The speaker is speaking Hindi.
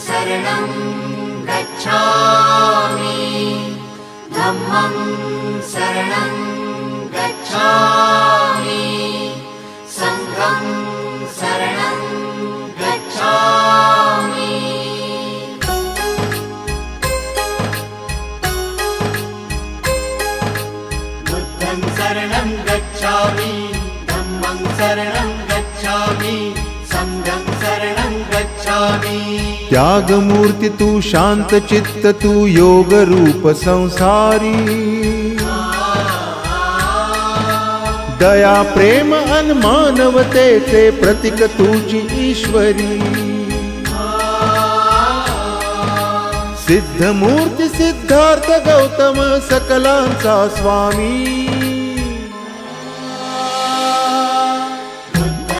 शरणं गच्छामि धम्मं शरणं गच्छामि संघं शरणं गच्छामि बुद्धं शरणं गच्छामि धम्मं शरणं गच्छामि संघं शरणं गच्छामि। त्याग मूर्ति तू शांत चित्त तू योग रूप संसारी दया प्रेम अनमानवते ते प्रतीक तुझी ईश्वरी सिद्ध मूर्ति सिद्धार्थ गौतम सकलांचा स्वामी